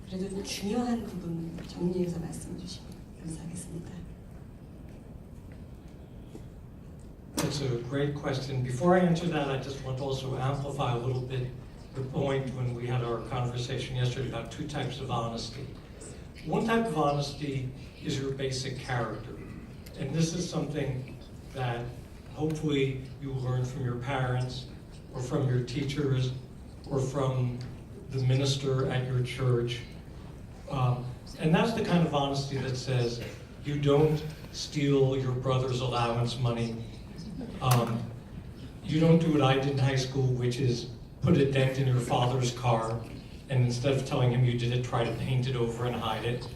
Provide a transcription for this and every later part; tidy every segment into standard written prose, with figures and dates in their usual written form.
그래도 중요한 부분 정리해서 말씀해 주시면 감사하겠습니다. That's a great question. Before I answer that, I just want to also amplify a little bit the point when we had our conversation yesterday about two types of honesty. One type of honesty is your basic character. And this is something that hopefully you learn from your parents or from your teachers or from the minister at your church. And that's the kind of honesty that says you don't steal your brother's allowance money. You don't do what I did in high school, which is put a dent in your father's car, and instead of telling him you did it, try to paint it over and hide it.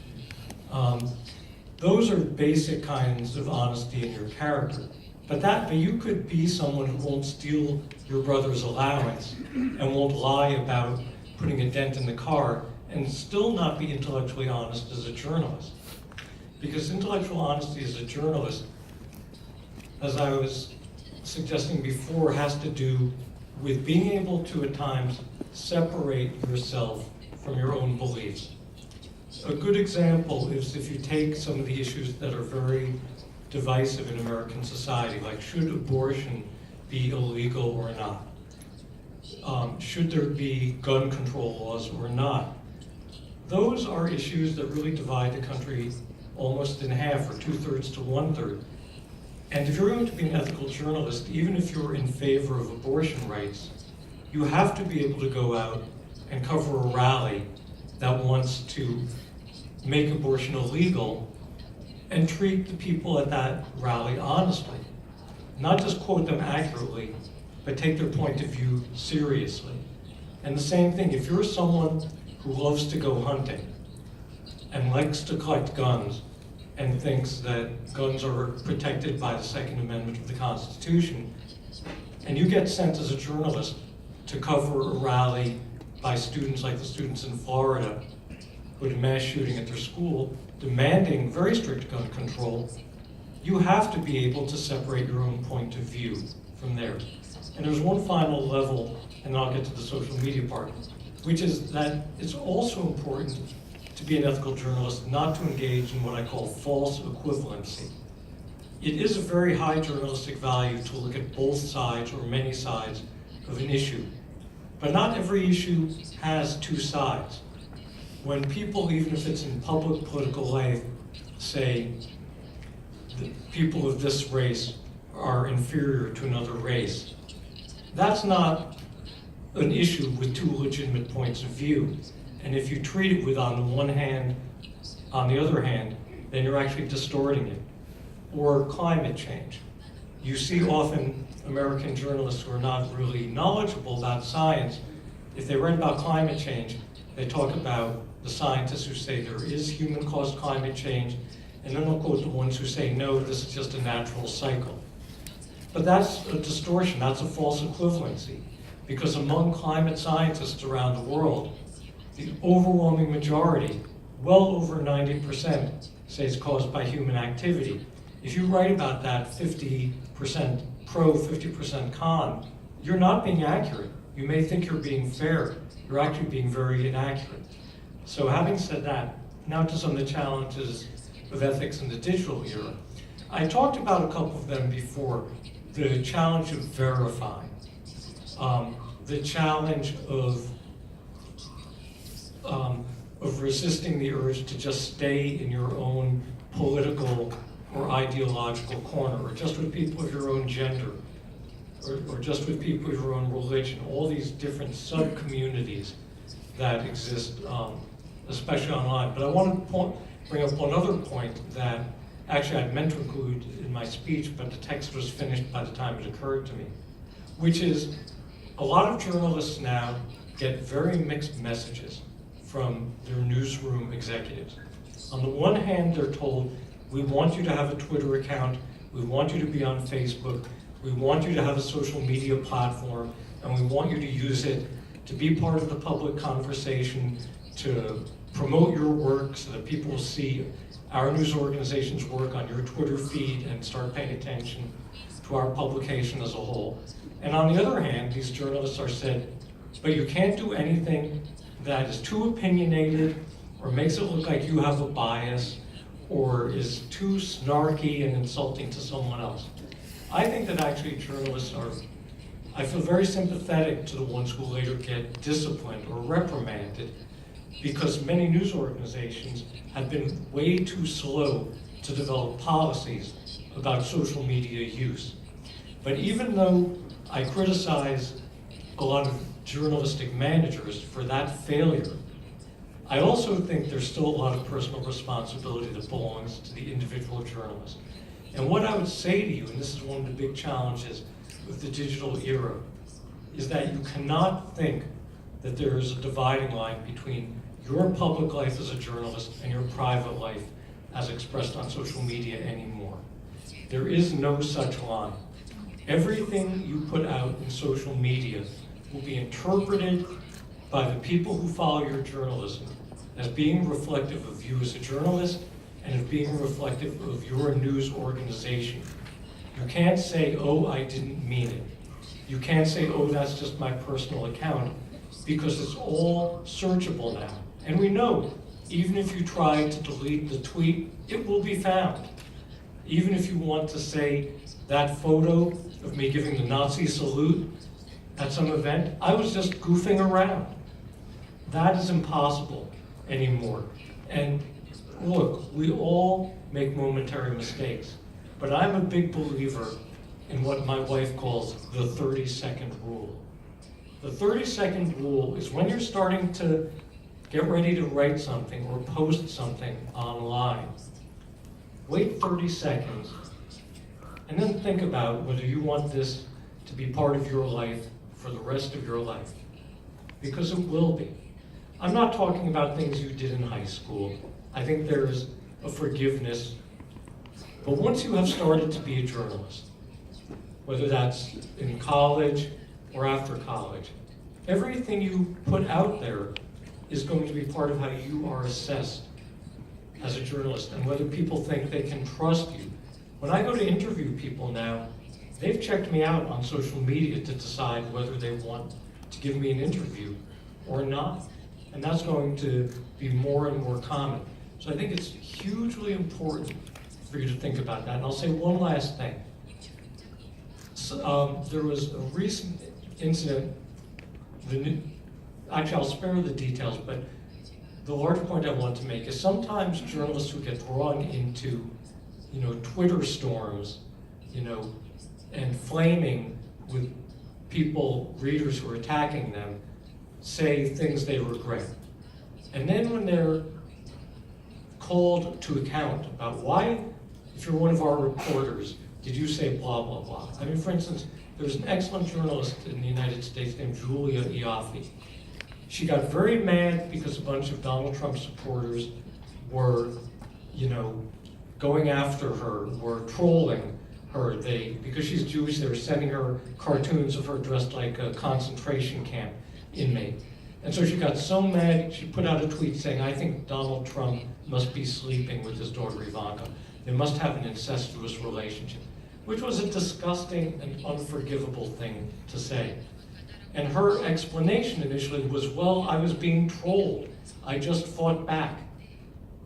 Those are basic kinds of honesty in your character. But you could be someone who won't steal your brother's allowance and won't lie about putting a dent in the car and still not be intellectually honest as a journalist. Because intellectual honesty as a journalist, as I was suggesting before, has to do with being able to at times separate yourself from your own beliefs. A good example is if you take some of the issues that are very divisive in American society, like should abortion be illegal or not? Should there be gun control laws or not? Those are issues that really divide the country almost in half, or 2/3 to 1/3. And if you're going to be an ethical journalist, even if you're in favor of abortion rights, you have to be able to go out and cover a rally that wants to make abortion illegal and treat the people at that rally honestly. Not just quote them accurately, but take their point of view seriously. And the same thing, if you're someone who loves to go hunting and likes to collect guns and thinks that guns are protected by the Second Amendment of the Constitution, and you get sent as a journalist to cover a rally by students like the students in Florida who had a mass shooting at their school, demanding very strict gun control, you have to be able to separate your own point of view from theirs. And there's one final level, and I'll get to the social media part, which is that it's also important to be an ethical journalist not to engage in what I call false equivalency. It is a very high journalistic value to look at both sides or many sides of an issue. But not every issue has two sides. When people, even if it's in public political life, say the people of this race are inferior to another race, that's not an issue with two legitimate points of view. And if you treat it with on the one hand, on the other hand, then you're actually distorting it. Or climate change. You see often American journalists who are not really knowledgeable about science, if they write about climate change, they talk about the scientists who say there is human-caused climate change, and then they'll quote the ones who say, no, this is just a natural cycle. But that's a distortion, that's a false equivalency, because among climate scientists around the world, the overwhelming majority, well over 90%, say it's caused by human activity. If you write about that 50% pro, 50% con, you're not being accurate. You may think you're being fair, you're actually being very inaccurate. So having said that, now to some of the challenges of ethics in the digital era. I talked about a couple of them before. The challenge of verifying, the challenge of resisting the urge to just stay in your own political or ideological corner, or just with people of your own gender, or just with people of your own religion, all these different sub-communities that exist, especially online. But I want to bring up one other point that actually I meant to include in my speech, but the text was finished by the time it occurred to me, which is a lot of journalists now get very mixed messages from their newsroom executives. On the one hand, they're told, we want you to have a Twitter account, we want you to be on Facebook, we want you to have a social media platform, and we want you to use it to be part of the public conversation, to promote your work so that people will see our news organization's work on your Twitter feed and start paying attention to our publication as a whole. And on the other hand, these journalists are said, but you can't do anything that is too opinionated or makes it look like you have a bias or is too snarky and insulting to someone else. I think that actually journalists are, I feel very sympathetic to the ones who later get disciplined or reprimanded because many news organizations have been way too slow to develop policies about social media use. But even though I criticize a lot of journalistic managers for that failure, I also think there's still a lot of personal responsibility that belongs to the individual journalist. And what I would say to you, and this is one of the big challenges with the digital era, is that you cannot think that there is a dividing line between your public life as a journalist and your private life as expressed on social media anymore. There is no such line. Everything you put out in social media will be interpreted by the people who follow your journalism as being reflective of you as a journalist and as being reflective of your news organization. You can't say, oh, I didn't mean it. You can't say, oh, that's just my personal account, because it's all searchable now. And we know, even if you try to delete the tweet, it will be found. Even if you want to say that photo of me giving the Nazi salute at some event, I was just goofing around. That is impossible anymore. And look, we all make momentary mistakes, but I'm a big believer in what my wife calls the 30-second rule. The 30-second rule is when you're starting to get ready to write something or post something online, wait 30 seconds and then think about whether you want this to be part of your life for the rest of your life, because it will be. I'm not talking about things you did in high school. I think there's a forgiveness. But once you have started to be a journalist, whether that's in college or after college, everything you put out there is going to be part of how you are assessed as a journalist and whether people think they can trust you. When I go to interview people now, they've checked me out on social media to decide whether they want to give me an interview or not. And that's going to be more and more common. So I think it's hugely important for you to think about that. And I'll say one last thing. So, there was a recent incident, actually I'll spare the details, but the large point I want to make is sometimes journalists who get drawn into, Twitter storms, and flaming with people, readers who are attacking them, say things they regret. And then when they're called to account about why, if you're one of our reporters, did you say blah, blah, blah? I mean, for instance, there's an excellent journalist in the United States named Julia Ioffe. She got very mad because a bunch of Donald Trump supporters were, going after her, were trolling her. Because she's Jewish, they were sending her cartoons of her dressed like a concentration camp inmate. And so she got so mad, she put out a tweet saying, I think Donald Trump must be sleeping with his daughter Ivanka. They must have an incestuous relationship, which was a disgusting and unforgivable thing to say. And her explanation initially was, well, I was being trolled. I just fought back.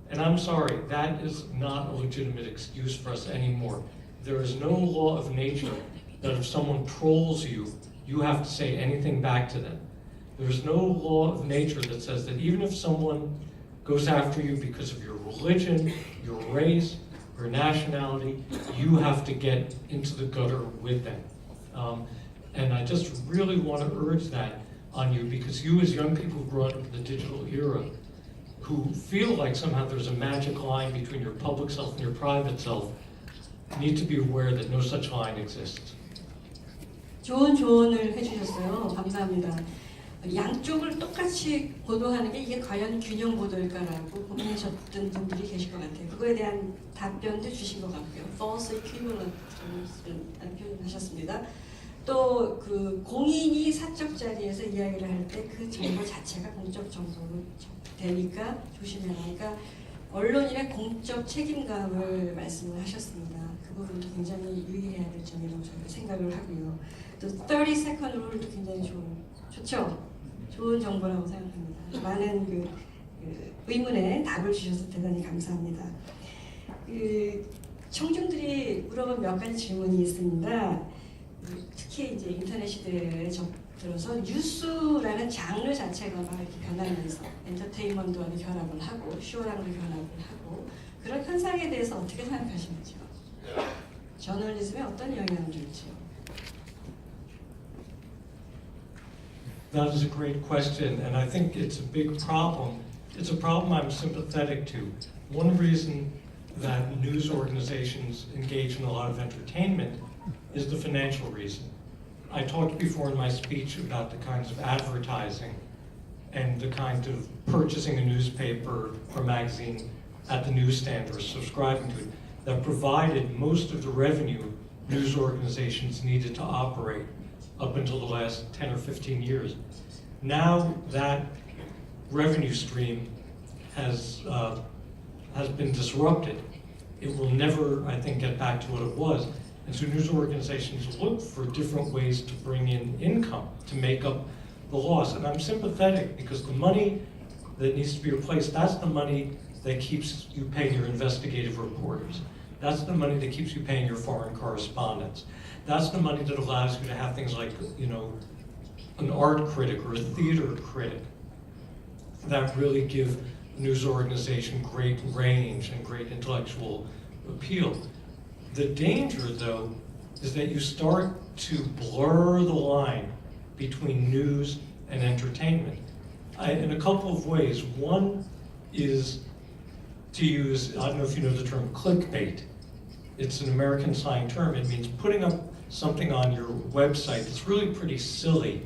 And I'm sorry, that is not a legitimate excuse for us anymore. There is no law of nature that if someone trolls you, you have to say anything back to them. There's no law of nature that says that even if someone goes after you because of your religion, your race, your nationality, you have to get into the gutter with them. And I just really want to urge that on you, because you as young people who grew up in the digital era, who feel like somehow there's a magic line between your public self and your private self, need to be aware that no such line exists. 좋은 조언을 해주셨어요. 감사합니다. 양쪽을 똑같이 보도하는 게 이게 과연 균형 보도일까라고 고민하셨던 분들이 계실 것 같아요. 그거에 대한 답변도 주신 것 같고요. false equivalent 표현하셨습니다. 또 그 공인이 사적 자리에서 이야기를 할 때 그 정보 자체가 공적 정보로 되니까 조심해라. 그러니까 언론인의 공적 책임감을 말씀을 하셨습니다. 그 부분도 굉장히 유의해야 될 점이라고 저희가 생각을 하고요. 또 30 second rule도 굉장히 좋죠? 좋은 정보라고 생각합니다. 많은 그 의문에 답을 주셔서 대단히 감사합니다. 청중들이 물어본 몇 가지 질문이 있습니다. 특히 이제 인터넷 시대에 접들어서 뉴스라는 장르 자체가 막 이렇게 변하면서 엔터테인먼트와도 결합을 하고 쇼랑도 결합을 하고 그런 현상에 대해서 어떻게 생각하시는지요? 저널리즘에 어떤 영향을 줄지요? That is a great question, and I think it's a big problem. It's a problem I'm sympathetic to. One reason that news organizations engage in a lot of entertainment is the financial reason. I talked before in my speech about the kinds of advertising and the kind of purchasing a newspaper or magazine at the newsstand or subscribing to it that provided most of the revenue news organizations needed to operate up until the last 10 or 15 years. Now that revenue stream has been disrupted. It will never, I think, get back to what it was. And so news organizations look for different ways to bring in income to make up the loss. And I'm sympathetic because the money that needs to be replaced, that's the money that keeps you paying your investigative reporters. That's the money that keeps you paying your foreign correspondents. That's the money that allows you to have things like, an art critic or a theater critic that really give a news organization great range and great intellectual appeal. The danger, though, is that you start to blur the line between news and entertainment in a couple of ways. One is to use, I don't know if you know the term clickbait. It's an American slang term. It means putting up something on your website that's really pretty silly,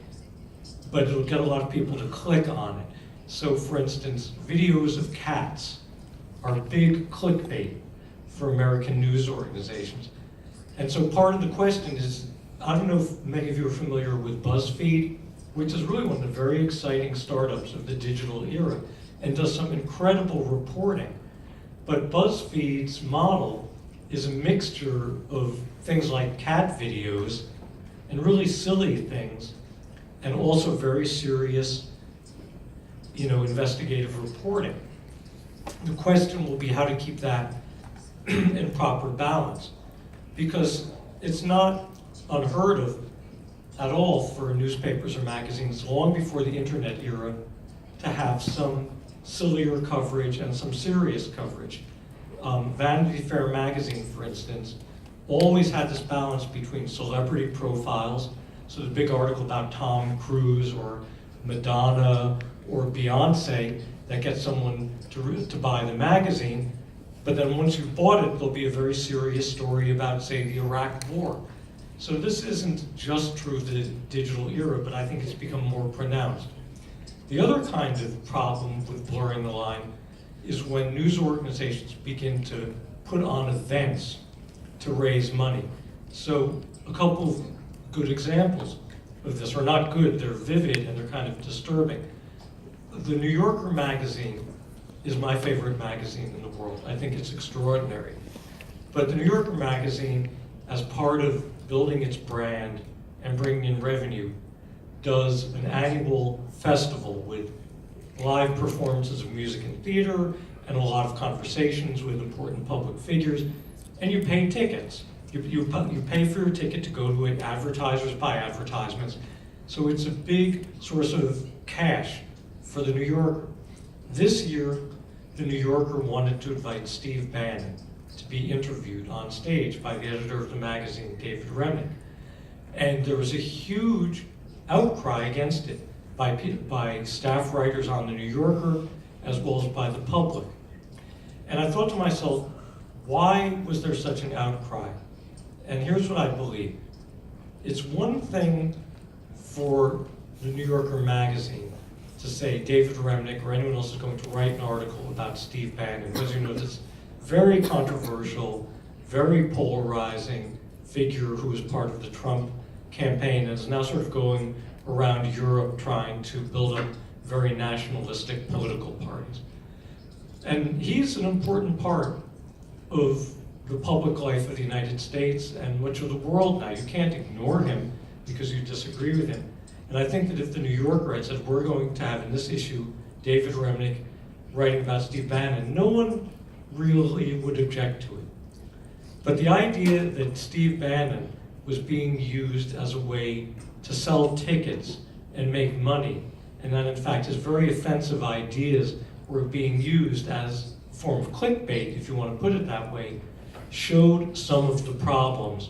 but it'll get a lot of people to click on it. So for instance, videos of cats are big clickbait for American news organizations. And so part of the question is, I don't know if many of you are familiar with BuzzFeed, which is really one of the very exciting startups of the digital era and does some incredible reporting. But BuzzFeed's model is a mixture of things like cat videos and really silly things, and also very serious, investigative reporting. The question will be how to keep that in proper balance, because it's not unheard of at all for newspapers or magazines long before the internet era to have some sillier coverage and some serious coverage. Vanity Fair magazine, for instance, always had this balance between celebrity profiles, so the big article about Tom Cruise or Madonna or Beyonce that gets someone to buy the magazine, but then once you've bought it, there'll be a very serious story about, say, the Iraq War. So this isn't just true of the digital era, but I think it's become more pronounced. The other kind of problem with blurring the line is when news organizations begin to put on events to raise money. So a couple of good examples of this, or not good, they're vivid and they're kind of disturbing. The New Yorker magazine is my favorite magazine in the world. I think it's extraordinary. But the New Yorker magazine, as part of building its brand and bringing in revenue, does an annual festival with live performances of music and theater and a lot of conversations with important public figures, and you pay tickets. You pay for your ticket to go to it, advertisers buy advertisements. So it's a big source of cash for the New Yorker. This year, the New Yorker wanted to invite Steve Bannon to be interviewed on stage by the editor of the magazine, David Remnick. And there was a huge outcry against it by staff writers on the New Yorker as well as by the public. And I thought to myself, why was there such an outcry? And here's what I believe. It's one thing for the New Yorker magazine to say David Remnick or anyone else is going to write an article about Steve Bannon, because this very controversial, very polarizing figure who was part of the Trump campaign and is now sort of going around Europe trying to build up very nationalistic political parties. And he's an important part of the public life of the United States and much of the world now. You can't ignore him because you disagree with him. And I think that if the New Yorker had said, we're going to have in this issue David Remnick writing about Steve Bannon, no one really would object to it. But the idea that Steve Bannon was being used as a way to sell tickets and make money, and that in fact his very offensive ideas were being used as a form of clickbait, if you want to put it that way, showed some of the problems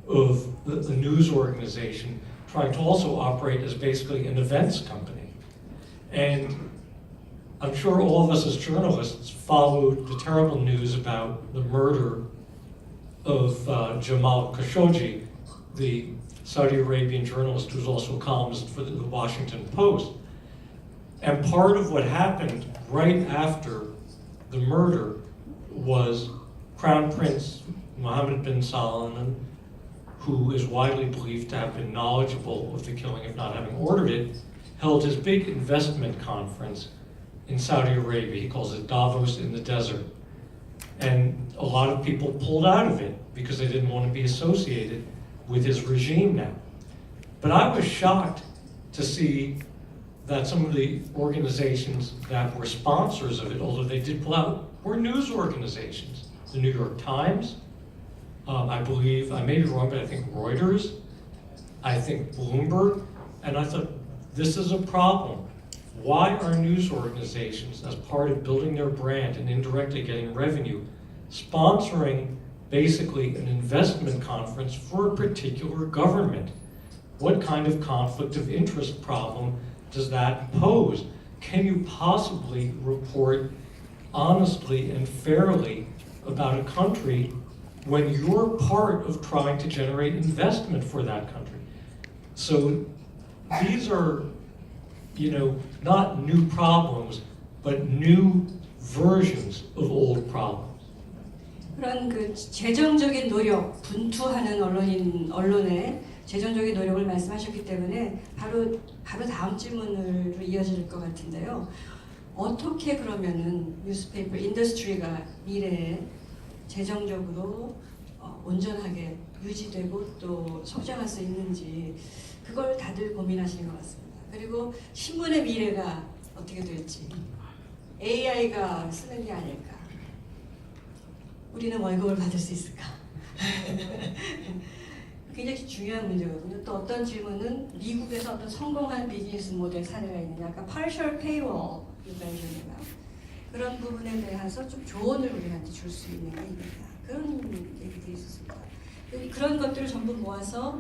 of the news organization trying to also operate as basically an events company. And I'm sure all of us as journalists followed the terrible news about the murder of Jamal Khashoggi, the Saudi Arabian journalist who's also a columnist for the Washington Post. And part of what happened right after the murder was Crown Prince Mohammed bin Salman, who is widely believed to have been knowledgeable of the killing, if not having ordered it, held his big investment conference in Saudi Arabia. He calls it Davos in the desert. And a lot of people pulled out of it because they didn't want to be associated with his regime now. But I was shocked to see that some of the organizations that were sponsors of it, although they did pull out, were news organizations. The New York Times, I believe, I may be wrong, but I think Reuters, I think Bloomberg, and I thought, this is a problem. Why are news organizations, as part of building their brand and indirectly getting revenue, sponsoring basically an investment conference for a particular government? What kind of conflict of interest problem does that pose? Can you possibly report honestly and fairly about a country when you're part of trying to generate investment for that country? So these are, not new problems, but new versions of old problems. 그런 그 재정적인 노력, 분투하는 언론의 재정적인 노력을 말씀하셨기 때문에 바로 다음 질문으로 이어질 것 같은데요. 어떻게 그러면은 뉴스페이퍼 인더스트리가 미래에 재정적으로 온전하게 유지되고 또 성장할 수 있는지 그걸 다들 고민하시는 것 같습니다. 그리고 신문의 미래가 어떻게 될지, AI가 쓰는 게 아닐까, 우리는 월급을 받을 수 있을까? 굉장히 중요한 문제거든요. 또 어떤 질문은 미국에서 어떤 성공한 비즈니스 모델 사례가 있느냐, 약간 partial paywall 유발되느냐, 그런 부분에 대해서 좀 조언을 우리한테 줄 수 있는 게 있느냐, 그런 얘기들이 있었습니다. 그런 것들을 전부 모아서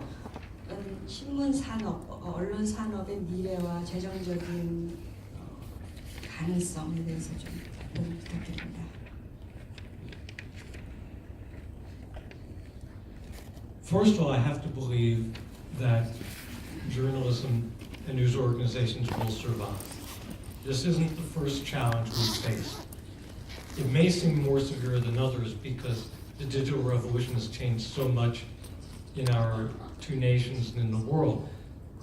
신문 산업, 언론 산업의 미래와 재정적인 가능성에 대해서 좀 부탁드립니다. First of all, I have to believe that journalism and news organizations will survive. This isn't the first challenge we've faced. It may seem more severe than others because the digital revolution has changed so much in our two nations and in the world.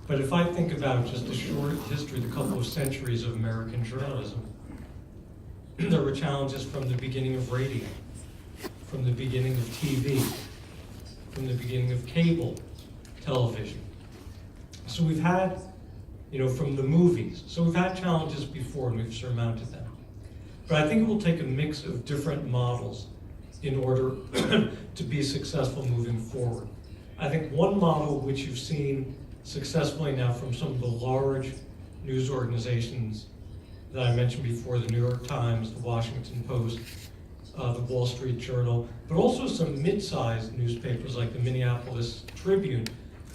But if I think about just the short history, the couple of centuries of American journalism, there were challenges from the beginning of radio, from the beginning of TV, from the beginning of cable television. So we've had, from the movies. So we've had challenges before and we've surmounted them. But I think it will take a mix of different models in order to be successful moving forward. I think one model which you've seen successfully now from some of the large news organizations that I mentioned before, the New York Times, the Washington Post, the Wall Street Journal, but also some mid-sized newspapers like the Minneapolis Tribune,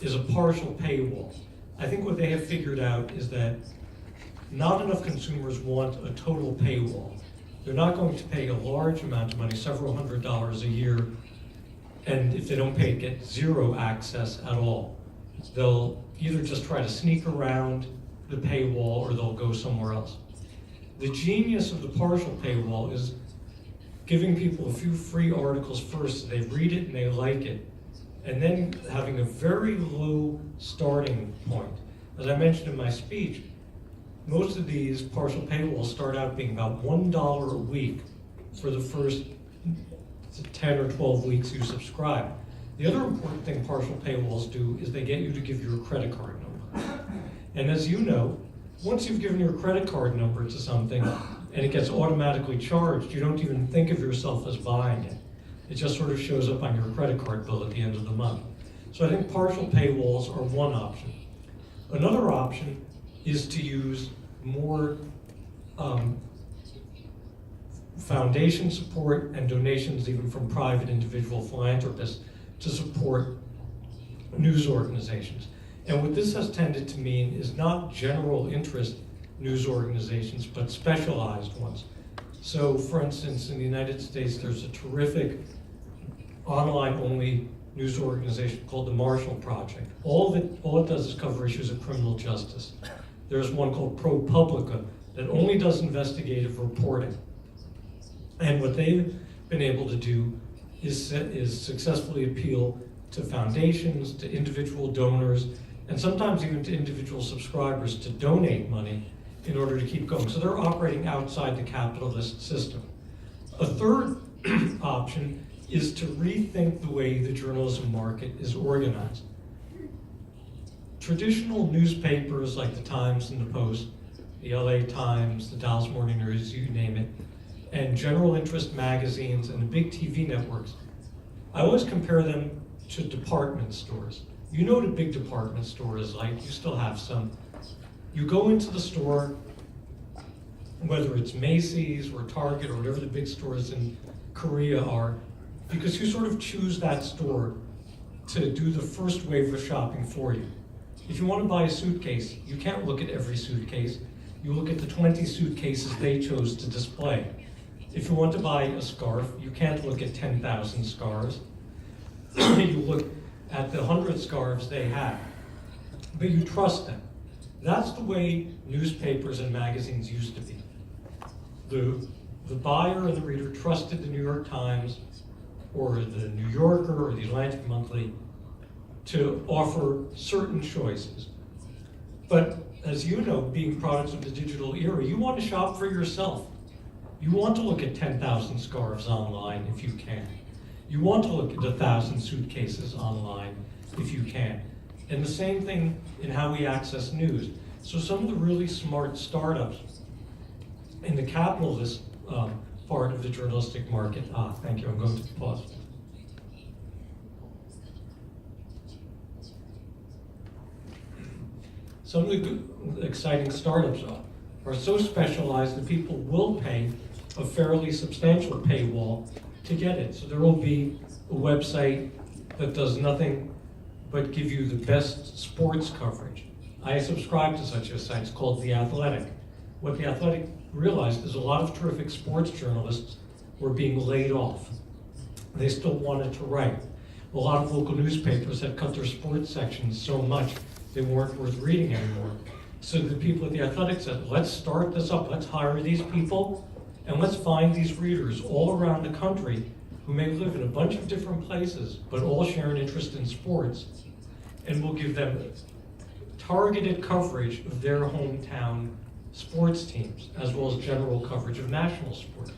is a partial paywall. I think what they have figured out is that not enough consumers want a total paywall. They're not going to pay a large amount of money, several $100s a year, and if they don't pay it, get zero access at all. They'll either just try to sneak around the paywall or they'll go somewhere else. The genius of the partial paywall is giving people a few free articles first, so they read it and they like it, and then having a very low starting point. As I mentioned in my speech, most of these partial paywalls start out being about $1 a week for the first 10 or 12 weeks you subscribe. The other important thing partial paywalls do is they get you to give your credit card number. And as you know, once you've given your credit card number to something and it gets automatically charged, you don't even think of yourself as buying it. It just sort of shows up on your credit card bill at the end of the month. So I think partial paywalls are one option. Another option is to use more foundation support and donations even from private individual philanthropists to support news organizations. And what this has tended to mean is not general interest news organizations, but specialized ones. So for instance, in the United States, there's a terrific online-only news organization called the Marshall Project. All it does is cover issues of criminal justice. There's one called ProPublica that only does investigative reporting. And what they've been able to do is successfully appeal to foundations, to individual donors, and sometimes even to individual subscribers to donate money in order to keep going. So they're operating outside the capitalist system. A third option is to rethink the way the journalism market is organized. Traditional newspapers like the Times and the Post, the LA Times, the Dallas Morning News, you name it, and general interest magazines and the big TV networks, I always compare them to department stores. You know what a big department store is like, you still have some. You go into the store, whether it's Macy's or Target or whatever the big stores in Korea are, because you sort of choose that store to do the first wave of shopping for you. If you want to buy a suitcase, you can't look at every suitcase. You look at the 20 suitcases they chose to display. If you want to buy a scarf, you can't look at 10,000 scarves. You look at the 100 scarves they have, but you trust them. That's the way newspapers and magazines used to be. The buyer and the reader trusted the New York Times or the New Yorker or the Atlantic Monthly to offer certain choices. But as you know, being products of the digital era, you want to shop for yourself. You want to look at 10,000 scarves online if you can. You want to look at 1,000 suitcases online if you can. And the same thing in how we access news. So some of the really smart startups in the capitalist part of the journalistic market, thank you, I'm going to pause. Some of the good, exciting startups are so specialized that people will pay a fairly substantial paywall to get it. So there will be a website that does nothing but give you the best sports coverage. I subscribe to such a site. It's called The Athletic. What The Athletic realized is a lot of terrific sports journalists were being laid off. They still wanted to write. A lot of local newspapers had cut their sports sections so much they weren't worth reading anymore. So the people at The Athletic said, let's start this up, let's hire these people, and let's find these readers all around the country who may live in a bunch of different places, but all share an interest in sports, and we'll give them targeted coverage of their hometown sports teams, as well as general coverage of national sport.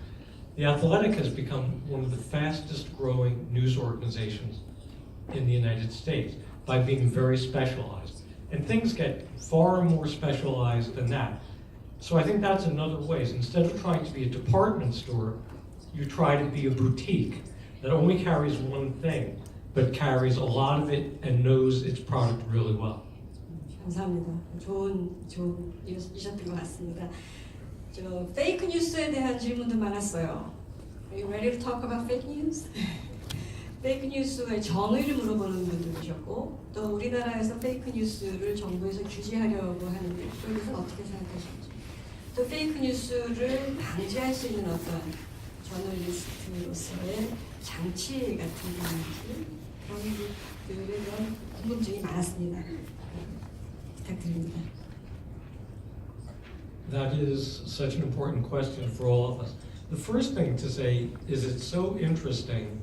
The Athletic has become one of the fastest growing news organizations in the United States by being very specialized. And things get far more specialized than that. So I think that's another way. Is instead of trying to be a department store, you try to be a boutique that only carries one thing, but carries a lot of it and knows its product really well. 감사합니다. 좋은 이셨던 것 같습니다. 저 페이크 뉴스에 대한 질문도 많았어요. Are you ready to talk about fake news? 페이크 뉴스의 정의를 물어보는 분도 계셨고, 또 우리나라에서 페이크 뉴스를 정부에서 규제하려고 하는데 그에 대해서 어떻게 생각하시는지, 또 페이크 뉴스를 방지할 수 있는 어떤 저널리스트로서의 장치 같은 게 있는지 그런 것들에 대한 궁금증이 많았습니다. 부탁드립니다. That is such an important question for all of us. The first thing to say is it's so interesting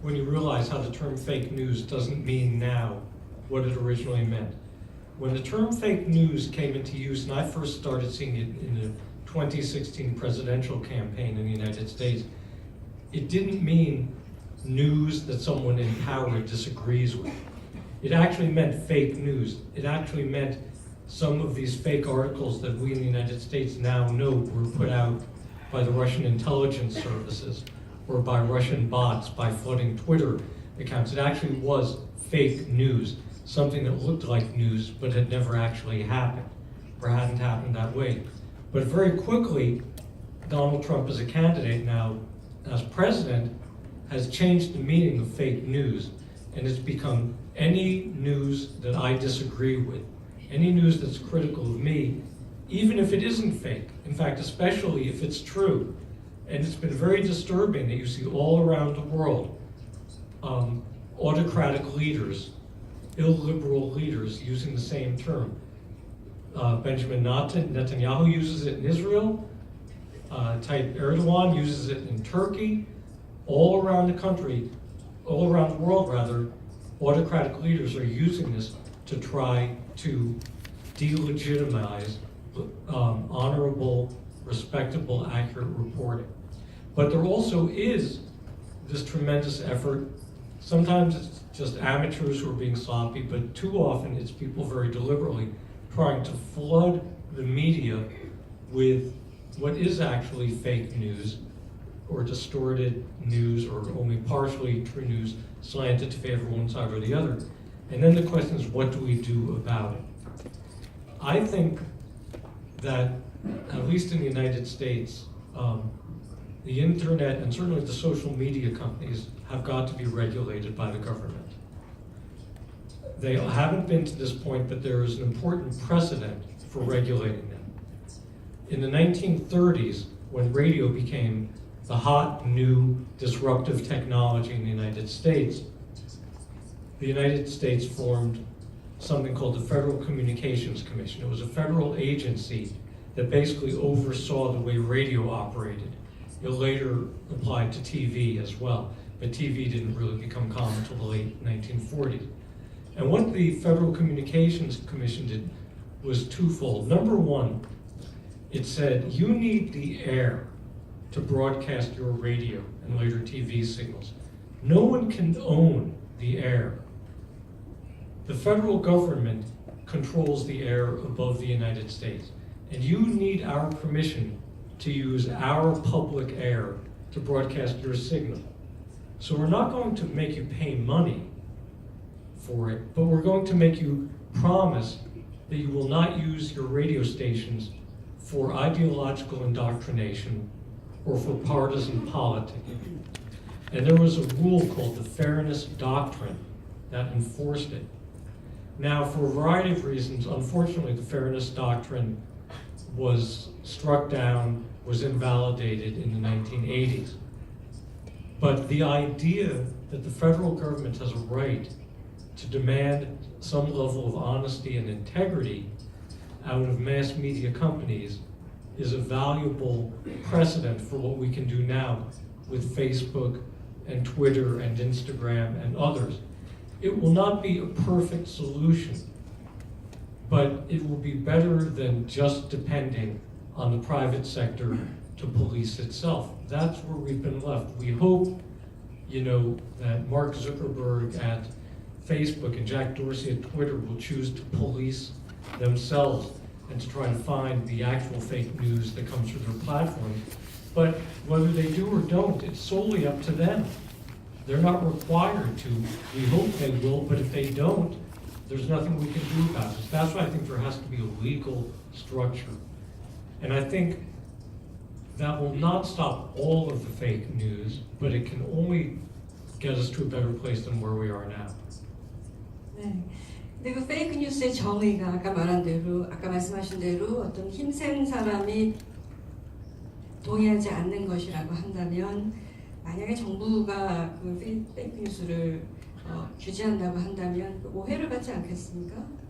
when you realize how the term fake news doesn't mean now what it originally meant. When the term fake news came into use, and I first started seeing it in the 2016 presidential campaign in the United States, it didn't mean news that someone in power disagrees with. It actually meant fake news. It actually meant some of these fake articles that we in the United States now know were put out by the Russian intelligence services or by Russian bots by flooding Twitter accounts. It actually was fake news, something that looked like news but had never actually happened or hadn't happened that way. But very quickly, Donald Trump as a candidate now as president has changed the meaning of fake news, and it's become any news that I disagree with, any news that's critical of me, even if it isn't fake, in fact, especially if it's true. And it's been very disturbing that you see all around the world autocratic leaders, illiberal leaders using the same term. Benjamin Netanyahu uses it in Israel, Tayyip Erdogan uses it in Turkey, all around the country, all around the world rather, autocratic leaders are using this to try to delegitimize honorable, respectable, accurate reporting. But there also is this tremendous effort. Sometimes it's just amateurs who are being sloppy, but too often it's people very deliberately trying to flood the media with what is actually fake news or distorted news or only partially true news slanted to favor one side or the other. And then the question is, what do we do about it? I think that, at least in the United States, the internet and certainly the social media companies have got to be regulated by the government. They haven't been to this point, but there is an important precedent for regulating them. In the 1930s, when radio became the hot, new, disruptive technology in the United States formed something called the Federal Communications Commission. It was a federal agency that basically oversaw the way radio operated. It later applied to TV as well, but TV didn't really become common until the late 1940s. And what the Federal Communications Commission did was twofold. Number one, it said, you need the air to broadcast your radio and later TV signals. No one can own the air. The federal government controls the air above the United States, and you need our permission to use our public air to broadcast your signal. So we're not going to make you pay money for it, but we're going to make you promise that you will not use your radio stations for ideological indoctrination or for partisan politicking. And there was a rule called the Fairness Doctrine that enforced it. Now, for a variety of reasons, unfortunately, the Fairness Doctrine was struck down, was invalidated in the 1980s. But the idea that the federal government has a right to demand some level of honesty and integrity out of mass media companies is a valuable precedent for what we can do now with Facebook and Twitter and Instagram and others. It will not be a perfect solution, but it will be better than just depending on the private sector to police itself. That's where we've been left. We hope, that Mark Zuckerberg at Facebook and Jack Dorsey at Twitter will choose to police themselves and to try to find the actual fake news that comes through their platforms. But whether they do or don't, it's solely up to them. They're not required to. We hope they will, but if they don't, there's nothing we can do about it. That's why I think there has to be a legal structure. And I think that will not stop all of the fake news, but it can only get us to a better place than where we are now. 네. 근데 그 페이크 뉴스의 정의가 아까 말씀하신 대로 어떤 힘센 사람이 동의하지 않는 것이라고 한다면, 만약에 정부가 그 페이크 뉴스를 규제한다고 한다면 오해를 받지 않겠습니까?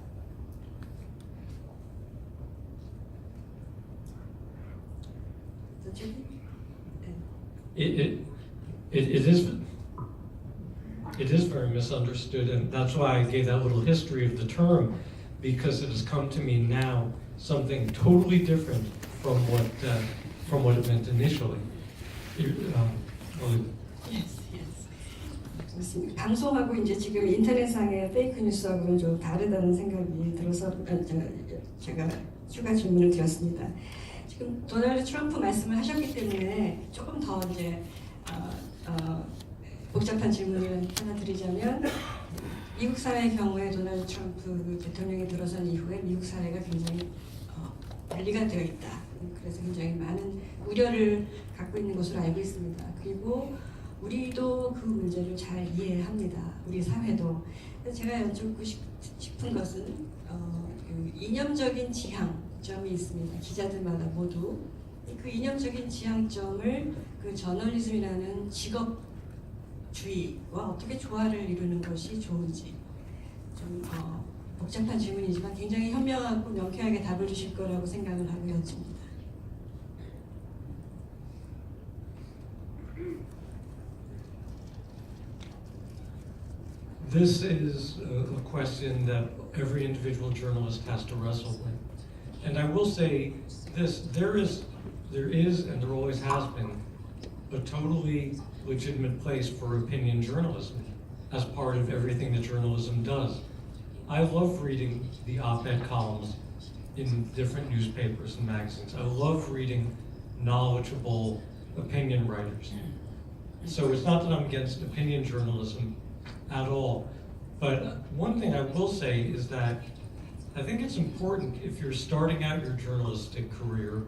It is very misunderstood, and that's why I gave that little history of the term, because it has come to mean now something totally different from what it meant initially. Yes. 방송하고 이제 지금 인터넷상의 페이크 뉴스하고는 좀 다르다는 생각이 들어서 제가 추가 질문을 드렸습니다. 지금 도널드 트럼프 말씀을 하셨기 때문에 조금 더 이제 복잡한 질문을 하나 드리자면, 미국 사회의 경우에 도널드 트럼프 대통령이 들어선 이후에 미국 사회가 굉장히 분리가 되어 있다. 그래서 굉장히 많은 우려를 갖고 있는 것으로 알고 있습니다. 그리고 우리도 그 문제를 잘 이해합니다. 우리 사회도. 제가 여쭙고 싶은 것은 그 이념적인 지향점이 있습니다. 기자들마다 모두 그 이념적인 지향점을 그 저널리즘이라는 직업주의와 어떻게 조화를 이루는 것이 좋은지, 좀 복잡한 질문이지만 굉장히 현명하고 명쾌하게 답을 주실 거라고 생각을 하고 여쭙니다. This is a question that every individual journalist has to wrestle with. And I will say this, there is and there always has been a totally legitimate place for opinion journalism as part of everything that journalism does. I love reading the op-ed columns in different newspapers and magazines. I love reading knowledgeable opinion writers. So it's not that I'm against opinion journalism at all. But one thing I will say is that I think it's important, if you're starting out your journalistic career,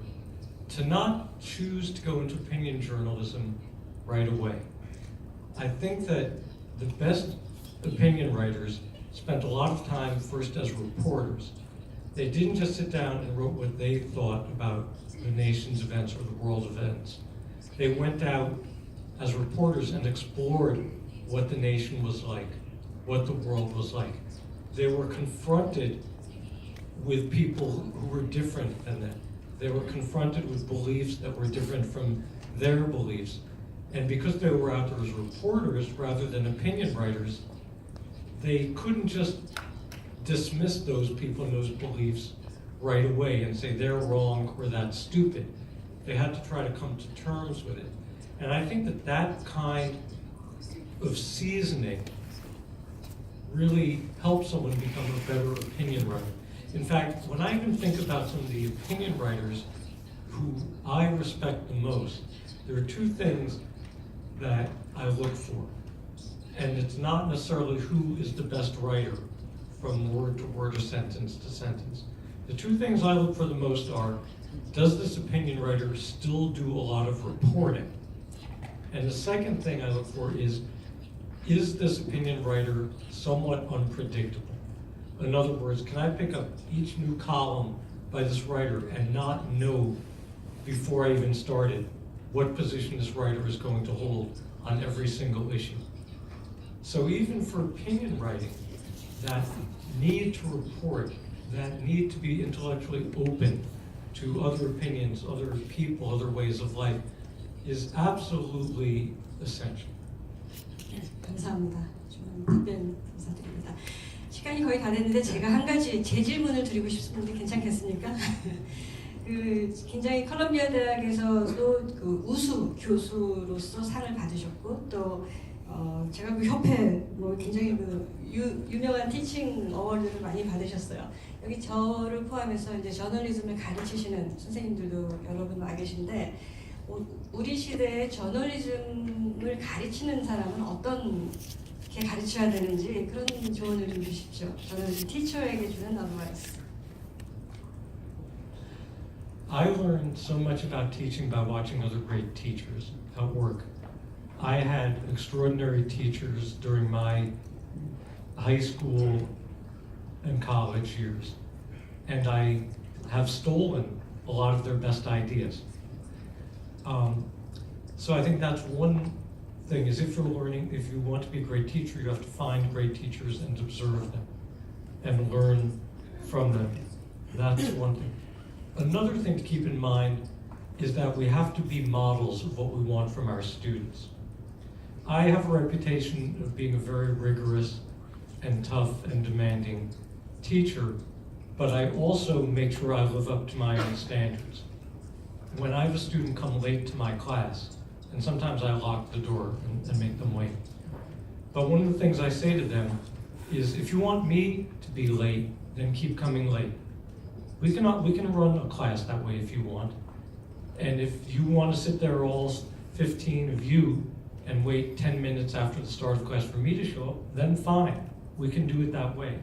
to not choose to go into opinion journalism right away. I think that the best opinion writers spent a lot of time first as reporters. They didn't just sit down and wrote what they thought about the nation's events or the world events. They went out as reporters and explored what the nation was like, what the world was like. They were confronted with people who were different than them. They were confronted with beliefs that were different from their beliefs. And because they were out there as reporters rather than opinion writers, they couldn't just dismiss those people and those beliefs right away and say they're wrong or that's stupid. They had to try to come to terms with it. And I think that that kind of seasoning really helps someone become a better opinion writer. In fact, when I even think about some of the opinion writers who I respect the most, there are two things that I look for. And it's not necessarily who is the best writer from word to word or sentence to sentence. The two things I look for the most are, does this opinion writer still do a lot of reporting? And the second thing I look for is this opinion writer somewhat unpredictable? In other words, can I pick up each new column by this writer and not know before I even started what position this writer is going to hold on every single issue? So even for opinion writing, that need to report, that need to be intellectually open to other opinions, other people, other ways of life, is absolutely essential. 감사합니다. 좀 답변 감사드립니다. 시간이 거의 다 됐는데 제가 한 가지 제 질문을 드리고 싶은데 괜찮겠습니까? 그 굉장히 컬럼비아 대학에서도 그 우수 교수로서 상을 받으셨고 또 제가 그 협회 뭐 굉장히 그 유명한 티칭 어워드를 많이 받으셨어요. 여기 저를 포함해서 이제 저널리즘을 가르치시는 선생님들도 여러분 와 계신데 우리 시대의 저널리즘을 가르치는 사람은 어떻게 가르쳐야 되는지 그런 조언을 좀 주십시오. 저널리즘 티처에게 주는 어드바이스. I learned so much about teaching by watching other great teachers at work. I had extraordinary teachers during my high school and college years, and I have stolen a lot of their best ideas. So I think that's one thing, is if you're learning, if you want to be a great teacher, you have to find great teachers and observe them and learn from them. That's one thing. Another thing to keep in mind is that we have to be models of what we want from our students. I have a reputation of being a very rigorous and tough and demanding teacher, but I also make sure I live up to my own standards. When I have a student come late to my class, and sometimes I lock the door and make them wait, But one of the things I say to them is, if you want me to be late, then keep coming late. We can run a class that way if you want. And if you want to sit there, all 15 of you, and wait 10 minutes after the start of class for me to show up, then fine. We can do it that way.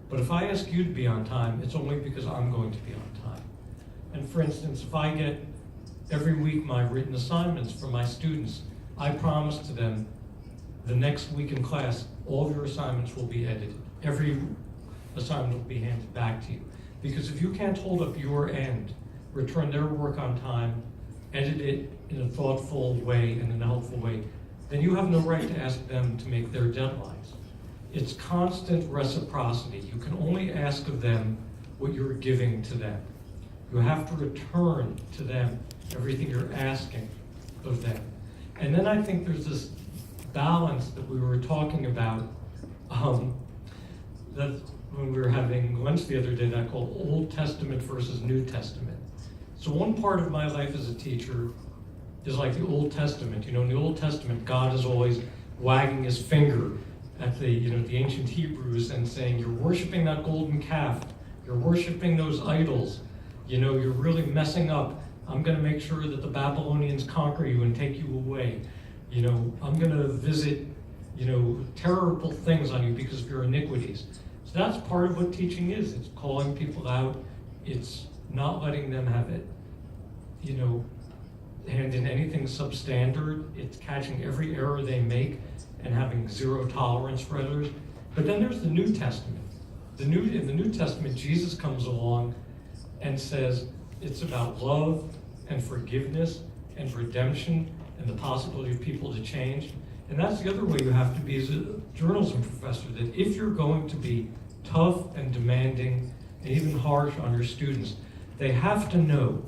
But if I ask you to be on time, it's only because I'm going to be on time. And for instance, if I get every week my written assignments from my students, I promise to them the next week in class, all of your assignments will be edited. Every assignment will be handed back to you. Because if you can't hold up your end, return their work on time, edit it in a thoughtful way and in a helpful way, then you have no right to ask them to make their deadlines. It's constant reciprocity. You can only ask of them what you're giving to them. You have to return to them everything you're asking of them. And then I think there's this balance that we were talking about that when we were having lunch the other day, that I called Old Testament versus New Testament. So one part of my life as a teacher is like the Old Testament. You know, in the Old Testament, God is always wagging his finger at the ancient Hebrews and saying, you're worshiping that golden calf, you're worshiping those idols, you're really messing up. I'm going to make sure that the Babylonians conquer you and take you away. I'm going to visit, terrible things on you because of your iniquities. So that's part of what teaching is. It's calling people out. It's not letting them have it, hand in anything substandard. It's catching every error they make and having zero tolerance for others. But then there's the New Testament. In the New Testament, Jesus comes along and says it's about love and forgiveness and redemption and the possibility of people to change. And that's the other way you have to be as a journalism professor, that if you're going to be tough and demanding and even harsh on your students, they have to know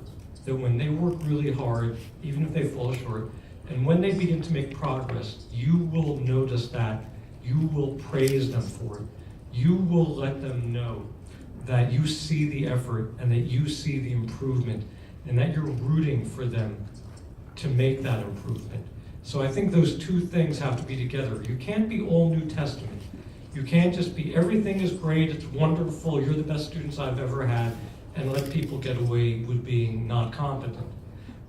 that when they work really hard, even if they fall short, and when they begin to make progress, you will notice that. You will praise them for it. You will let them know that you see the effort and that you see the improvement and that you're rooting for them to make that improvement. So I think those two things have to be together. You can't be all New Testament. You can't just be everything is great, it's wonderful, you're the best students I've ever had, and let people get away with being not competent.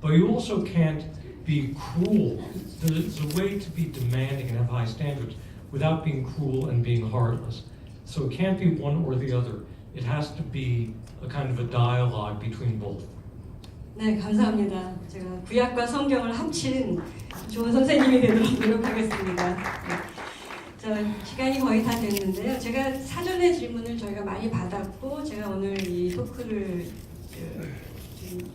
But you also can't be cruel. There's a way to be demanding and have high standards without being cruel and being heartless. So it can't be one or the other. It has to be a kind of a dialogue between both. 네, 감사합니다. 제가 구약과 성경을 합친 좋은 선생님이 되도록 노력하겠습니다. 네. 시간이 거의 다 됐는데요. 제가 사전에 질문을 저희가 많이 받았고, 제가 오늘 이 토크를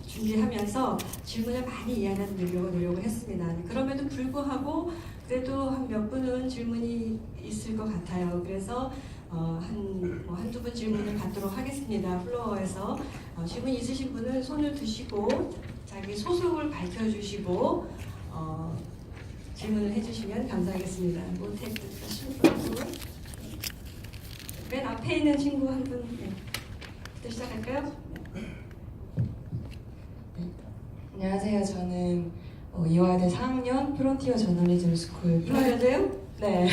준비하면서 질문을 많이 이야기하려고 노력을 했습니다. 그럼에도 불구하고 그래도 한 몇 분은 질문이 있을 것 같아요. 그래서 한두 분 질문을 받도록 하겠습니다. 플로어에서 질문 있으신 분은 손을 드시고 자기 소속을 밝혀주시고 질문을 해주시면 감사하겠습니다. 맨 앞에 있는 친구 한 분 부터 시작할까요? 네. 안녕하세요. 저는 이화여대 4학년 프론티어 저널리즘 스쿨 이화여대요? 네.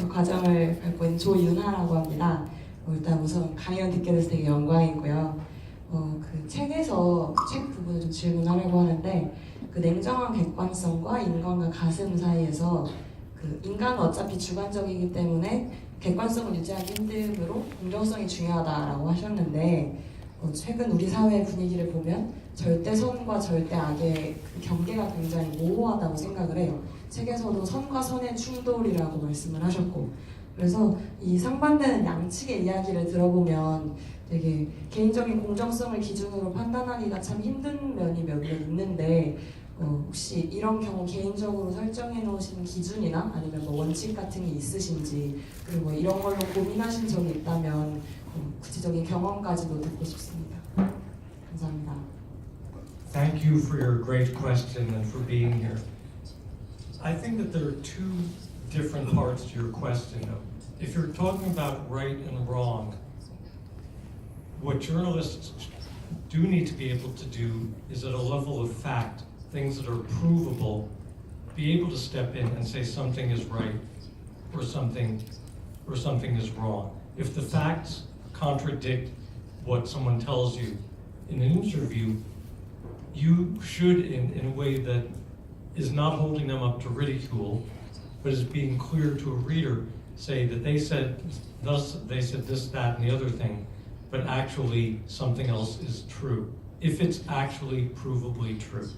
과정을 밟고 있는 조윤하라고 합니다. 일단 우선 강연 듣게 돼서 되게 영광이고요. 그 책에서 책 부분을 좀 질문하려고 하는데, 그 냉정한 객관성과 인간과 가슴 사이에서 그 인간은 어차피 주관적이기 때문에 객관성을 유지하기 힘들므로 공정성이 중요하다라고 하셨는데, 최근 우리 사회의 분위기를 보면 절대 선과 절대 악의 그 경계가 굉장히 모호하다고 생각을 해요. 책에서도 선과 선의 충돌이라고 말씀을 하셨고, 그래서 이 상반되는 양측의 이야기를 들어보면 되게 개인적인 공정성을 기준으로 판단하기가 참 힘든 면이 몇몇 있는데, 혹시 이런 경우 개인적으로 설정해 놓으신 기준이나 아니면 뭐 원칙 같은 게 있으신지, 그리고 이런 걸로 고민하신 적이 있다면 구체적인 경험까지도 듣고 싶습니다. 감사합니다. Thank you for your great question and for being here. I think that there are two different parts to your question. If you're talking about right and wrong, what journalists do need to be able to do is at a level of fact, things that are provable, be able to step in and say something is right or something is wrong. If the facts contradict what someone tells you in an interview, you should, in a way that is not holding them up to ridicule, but is being clear to a reader, say that they said this, that, and the other thing, but actually something else is true, if it's actually provably true.